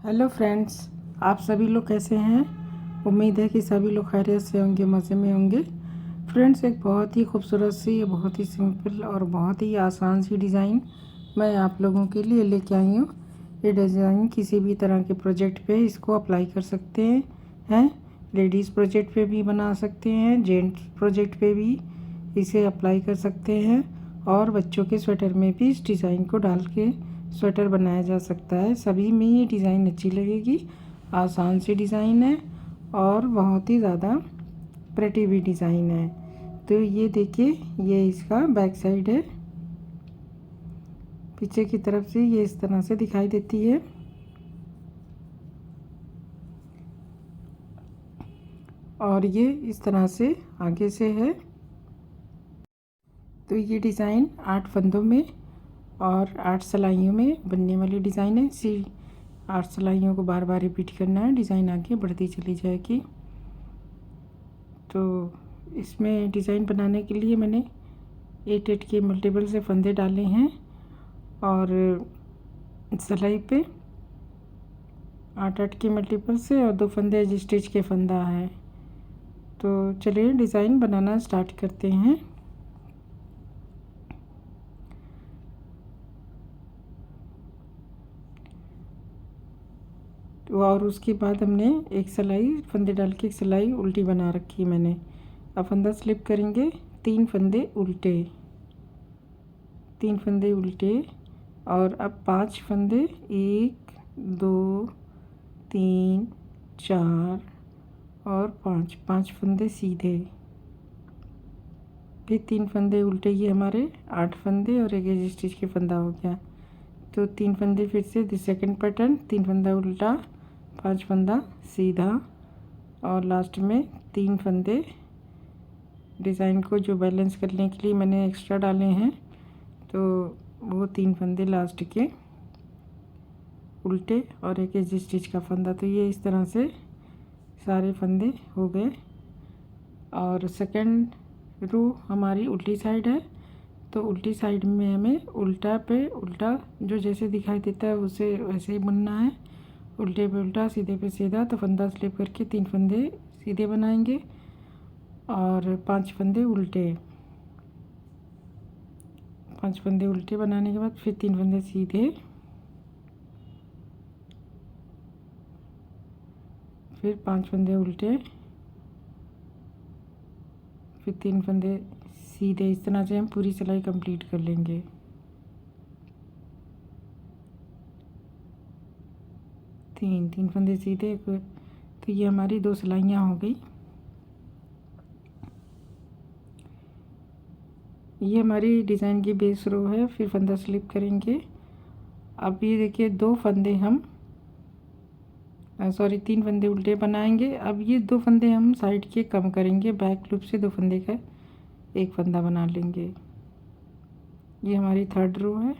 Hello friends, आप सभी लोग कैसे हैं। उम्मीद है कि सभी लोग खैरियत से होंगे, मज़े में होंगे। फ्रेंड्स, एक बहुत ही खूबसूरत सी, बहुत ही सिंपल और बहुत ही आसान सी डिज़ाइन मैं आप लोगों के लिए लेके आई हूँ। ये डिज़ाइन किसी भी तरह के प्रोजेक्ट पे इसको अप्लाई कर सकते हैं। लेडीज़ प्रोजेक्ट पे भी बना सकते हैं, जेंट्स प्रोजेक्ट पे भी इसे अप्लाई कर सकते हैं और बच्चों के स्वेटर में भी इस डिज़ाइन को डाल के स्वेटर बनाया जा सकता है। सभी में ये डिज़ाइन अच्छी लगेगी। आसान सी डिज़ाइन है और बहुत ही ज़्यादा प्रेटी भी डिज़ाइन है। तो ये देखिए, ये इसका बैक साइड है। पीछे की तरफ से ये इस तरह से दिखाई देती है और ये इस तरह से आगे से है। तो ये डिज़ाइन 8 फंदों में और 8 सिलाइयों में बनने वाली डिज़ाइन है। इसी 8 सिलाइयों को बार बार रिपीट करना है, डिज़ाइन आगे बढ़ती चली जाएगी। तो इसमें डिज़ाइन बनाने के लिए मैंने 8 के मल्टीपल से फंदे डाले हैं और सिलाई पे 8 के मल्टीपल से और 2 फंदे स्टिच के फंदा है। तो चलिए डिज़ाइन बनाना स्टार्ट करते हैं। तो और उसके बाद हमने एक सिलाई फंदे डाल के एक सिलाई उल्टी बना रखी है मैंने। अब फंदा स्लिप करेंगे, 3 फंदे उल्टे, 3 फंदे उल्टे और अब 5 फंदे, 1 2 3 4 और 5 फंदे सीधे, फिर 3 फंदे उल्टे। ये हमारे 8 फंदे और एक एज स्टिच के फंदा हो गया। तो 3 फंदे फिर से सेकंड पैटर्न, 3 फंदा उल्टा, 5 फंदा सीधा और लास्ट में 3 फंदे डिज़ाइन को जो बैलेंस करने के लिए मैंने एक्स्ट्रा डाले हैं, तो वो 3 फंदे लास्ट के उल्टे और एक एज स्टिच का फंदा। तो ये इस तरह से सारे फंदे हो गए। और सेकंड रो हमारी उल्टी साइड है, तो उल्टी साइड में हमें उल्टा पे उल्टा जो जैसे दिखाई देता है उसे वैसे ही बुनना है। उल्टे पे उल्टा, सीधे पे सीधा। तो फंदा स्लिप करके 3 फंदे सीधे बनाएंगे और 5 फंदे उल्टे। 5 फंदे उल्टे बनाने के बाद फिर 3 फंदे सीधे, फिर 5 फंदे उल्टे, फिर 3 फंदे सीधे। इस तरह से हम पूरी सिलाई कंप्लीट कर लेंगे। तीन फंदे सीधे। तो ये हमारी 2 सिलाइयाँ हो गई। ये हमारी डिज़ाइन की बेस रो है। फिर फंदा स्लिप करेंगे। अब ये देखिए 2 फंदे हम 3 फंदे उल्टे बनाएंगे। अब ये 2 फंदे हम साइड के कम करेंगे, बैक लूप से 2 फंदे का एक फंदा बना लेंगे। ये हमारी थर्ड रो है।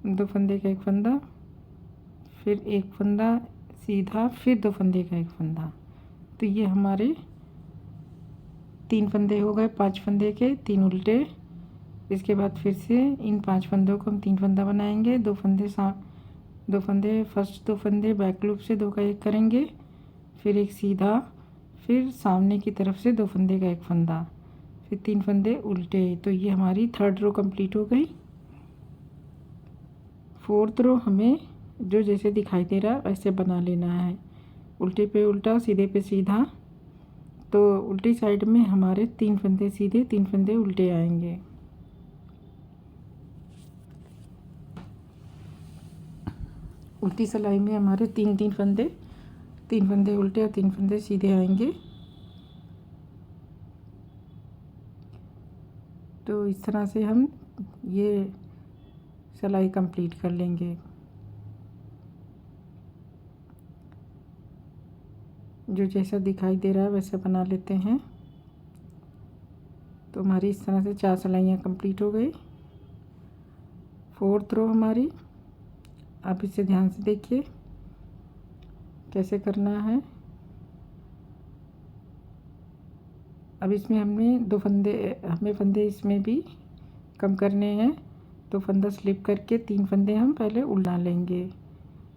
2 फंदे का एक फंदा, फिर एक फंदा सीधा, फिर 2 फंदे का एक फंदा। तो ये हमारे 3 फंदे हो गए, 5 फंदे के 3 उल्टे। इसके बाद फिर से इन 5 फंदों को हम 3 फंदा बनाएंगे। 2 फंदे फर्स्ट 2 फंदे बैक लूप से 2 का एक करेंगे, फिर एक सीधा, फिर सामने की तरफ से 2 फंदे का एक फंदा, फिर 3 फंदे उल्टे। तो ये हमारी थर्ड रो कंप्लीट हो गई। फोर्थ रो हमें जो जैसे दिखाई दे रहा है वैसे बना लेना है। उल्टे पे उल्टा, सीधे पे सीधा। तो उल्टी साइड में हमारे 3 फंदे सीधे, 3 फंदे उल्टे आएंगे। उल्टी सिलाई में हमारे 3 फंदे, 3 फंदे उल्टे और 3 फंदे सीधे आएंगे। तो इस तरह से हम ये सिलाई कंप्लीट कर लेंगे। जो जैसा दिखाई दे रहा है वैसा बना लेते हैं। तो हमारी इस तरह से 4 सिलाइयाँ कंप्लीट हो गई। फोर्थ रो हमारी, आप इसे ध्यान से देखिए कैसे करना है। अब इसमें हमें फंदे इसमें भी कम करने हैं। तो फंदा स्लिप करके 3 फंदे हम पहले उल्टा लेंगे।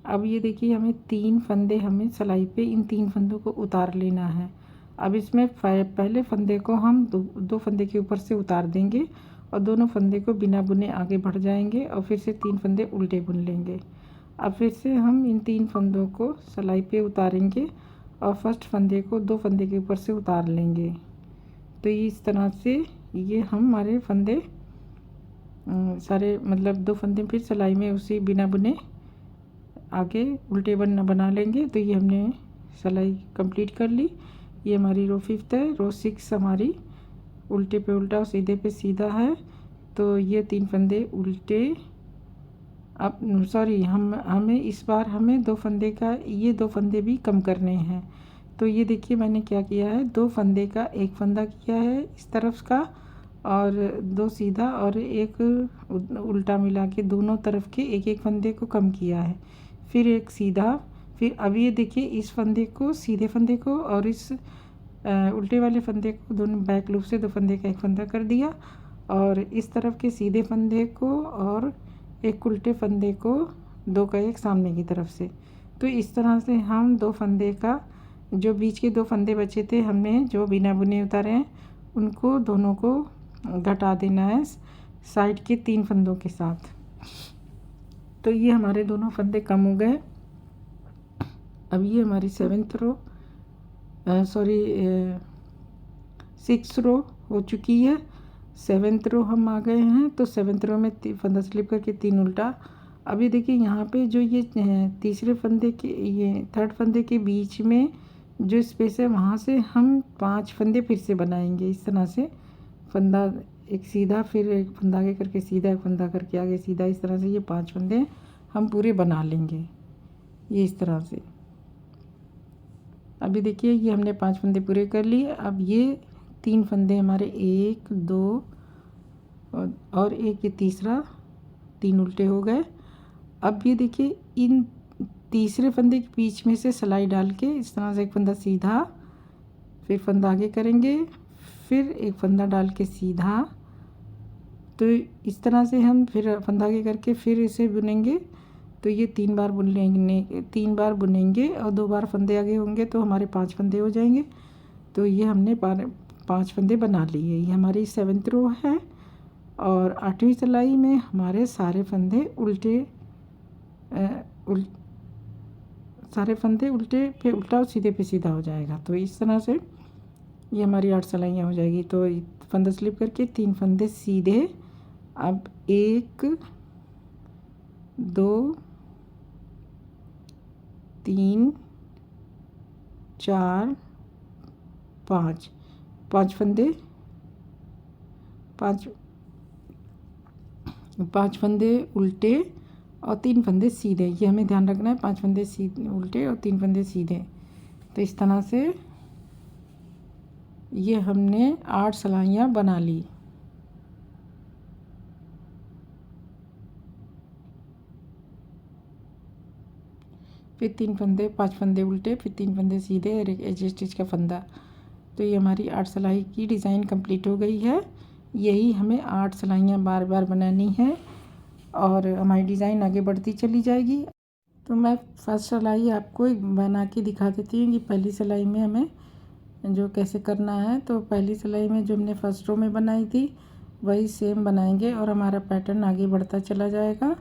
अब ये देखिए हमें 3 फंदे हमें सिलाई पे इन 3 फंदों को उतार लेना है। अब इसमें पहले फंदे को हम दो फंदे के ऊपर से उतार देंगे और दोनों फंदे को बिना बुने आगे बढ़ जाएंगे और फिर से 3 फंदे उल्टे बुन लेंगे। अब फिर से हम इन 3 फंदों को सिलाई पे उतारेंगे और फर्स्ट फंदे को 2 फंदे के ऊपर से उतार लेंगे। तो इस तरह से ये हमारे फंदे सारे मतलब 2 फंदे फिर सिलाई में उसी बिना बुने आगे उल्टे बना लेंगे। तो ये हमने सिलाई कंप्लीट कर ली। ये हमारी रो 5 है। रो 6 हमारी उल्टे पे उल्टा और सीधे पे सीधा है। तो ये 3 फंदे उल्टे, अब सॉरी हमें इस बार हमें 2 फंदे का ये 2 फंदे भी कम करने हैं। तो ये देखिए मैंने क्या किया है, 2 फंदे का एक फंदा किया है इस तरफ का और 2 सीधा और एक उल्टा मिला के दोनों तरफ के एक एक फंदे को कम किया है, फिर एक सीधा। फिर अब ये देखिए इस फंदे को सीधे फंदे को और इस उल्टे वाले फंदे को दोनों बैक लूप से 2 फंदे का एक फंदा कर दिया और इस तरफ के सीधे फंदे को और एक उल्टे फंदे को 2 का एक सामने की तरफ से। तो इस तरह से हम 2 फंदे का जो बीच के 2 फंदे बचे थे हमने जो बिना बुने उतारे हैं उनको दोनों को घटा देना है साइड के 3 फंदों के साथ। तो ये हमारे दोनों फंदे कम हो गए। अब ये हमारी 7th रो सॉरी 6th रो हो चुकी है। 7th रो हम आ गए हैं। तो 7th रो में फंदा स्लिप करके 3 उल्टा। अभी देखिए यहाँ पे जो ये तीसरे फंदे के ये 3rd फंदे के बीच में जो स्पेस है वहाँ से हम 5 फंदे फिर से बनाएंगे। इस तरह से फंदा एक सीधा, फिर एक फंदा आगे करके सीधा, एक फंदा करके आगे सीधा, इस तरह से ये 5 फंदे हम पूरे बना लेंगे ये इस तरह से। अभी देखिए ये हमने 5 फंदे पूरे कर लिए। अब ये 3 फंदे हमारे 1 2 और एक ये तीसरा 3 उल्टे हो गए। अब ये देखिए इन तीसरे फंदे के बीच में से सिलाई डाल के इस तरह से एक फंदा सीधा, फिर फंदा आगे करेंगे, फिर एक फंदा डाल के सीधा। तो इस तरह से हम फिर फंदा आगे करके फिर इसे बुनेंगे। तो ये 3 बार बुनेंगे और 2 बार फंदे आगे होंगे तो हमारे 5 फंदे हो जाएंगे। तो ये हमने 5 फंदे बना लिए। ये हमारी 7th रो है और 8वीं सिलाई में हमारे सारे फंदे उल्टे पे उल्टा और सीधे पे सीधा हो जाएगा। तो इस तरह से ये हमारी 8 सिलाइयाँ हो जाएगी। तो फंदा स्लिप करके 3 फंदे सीधे। अब 1 2 3 4 5 फंदे 5 फंदे उल्टे और 3 फंदे सीधे। ये हमें ध्यान रखना है, 5 फंदे सीधे उल्टे और 3 फंदे सीधे। तो इस तरह से ये हमने 8 सिलाइयाँ बना ली। फिर 3 फंदे 5 फंदे उल्टे, फिर 3 फंदे सीधे और एक एज स्टिच का फंदा। तो ये हमारी 8 सिलाई की डिज़ाइन कंप्लीट हो गई है। यही हमें 8 सिलाइयाँ बार बार बनानी है और हमारी डिज़ाइन आगे बढ़ती चली जाएगी। तो मैं फर्स्ट सिलाई आपको बना के दिखा देती हूँ कि पहली सिलाई में हमें जो कैसे करना है। तो पहली सिलाई में जो हमने फर्स्ट रो में बनाई थी वही सेम बनाएंगे और हमारा पैटर्न आगे बढ़ता चला जाएगा।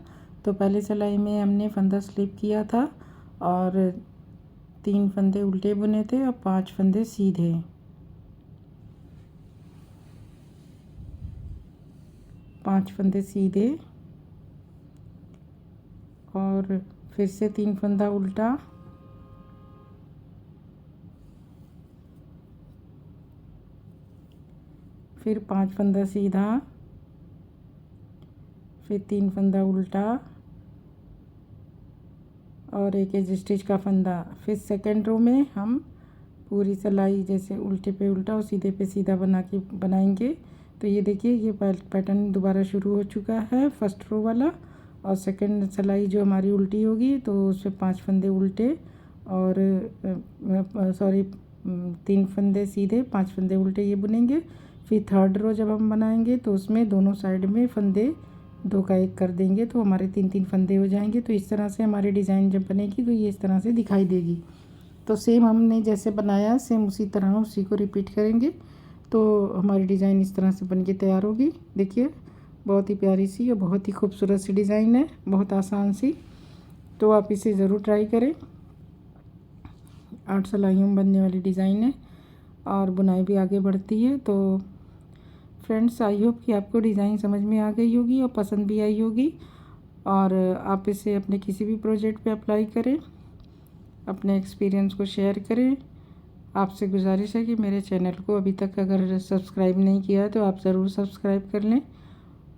तो पहली सिलाई में हमने फंदा स्लिप किया था और 3 फंदे उल्टे बुने थे और 5 फंदे सीधे। पाँच फंदे सीधे और फिर से 3 फंदा उल्टा, फिर 5 फंदा सीधा, फिर 3 फंदा उल्टा और एक एज स्टिच का फंदा। फिर सेकंड रो में हम पूरी सिलाई जैसे उल्टे पे उल्टा और सीधे पे सीधा बनाएंगे। तो ये देखिए ये पैटर्न दोबारा शुरू हो चुका है फर्स्ट रो वाला। और सेकंड सिलाई जो हमारी उल्टी होगी तो उसमें 5 फंदे उल्टे और 3 फंदे सीधे 5 फंदे उल्टे ये बुनेंगे। फिर थर्ड रो जब हम बनाएंगे तो उसमें दोनों साइड में फंदे 2 का 1 कर देंगे तो हमारे 3-3 फंदे हो जाएंगे। तो इस तरह से हमारी डिज़ाइन जब बनेगी तो ये इस तरह से दिखाई देगी। तो सेम हमने जैसे बनाया सेम उसी तरह उसी को रिपीट करेंगे तो हमारी डिज़ाइन इस तरह से बन के तैयार होगी। देखिए बहुत ही प्यारी सी और बहुत ही खूबसूरत सी डिज़ाइन है, बहुत आसान सी। तो आप इसे ज़रूर ट्राई करें। 8 सिलाइयों में बनने वाली डिज़ाइन है और बुनाई भी आगे बढ़ती है। तो फ्रेंड्स आई होप कि आपको डिज़ाइन समझ में आ गई होगी और पसंद भी आई होगी और आप इसे अपने किसी भी प्रोजेक्ट पे अप्लाई करें, अपने एक्सपीरियंस को शेयर करें। आपसे गुजारिश है कि मेरे चैनल को अभी तक अगर सब्सक्राइब नहीं किया है तो आप ज़रूर सब्सक्राइब कर लें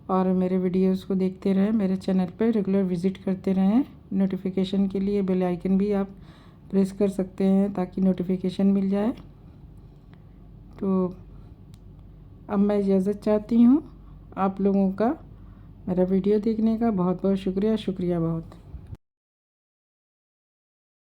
और मेरे वीडियोस को देखते रहें, मेरे चैनल पर रेगुलर विज़िट करते रहें। नोटिफिकेशन के लिए बेल आइकन भी आप प्रेस कर सकते हैं ताकि नोटिफिकेशन मिल जाए। तो अब मैं इजाज़त चाहती हूँ। आप लोगों का मेरा वीडियो देखने का बहुत बहुत शुक्रिया बहुत।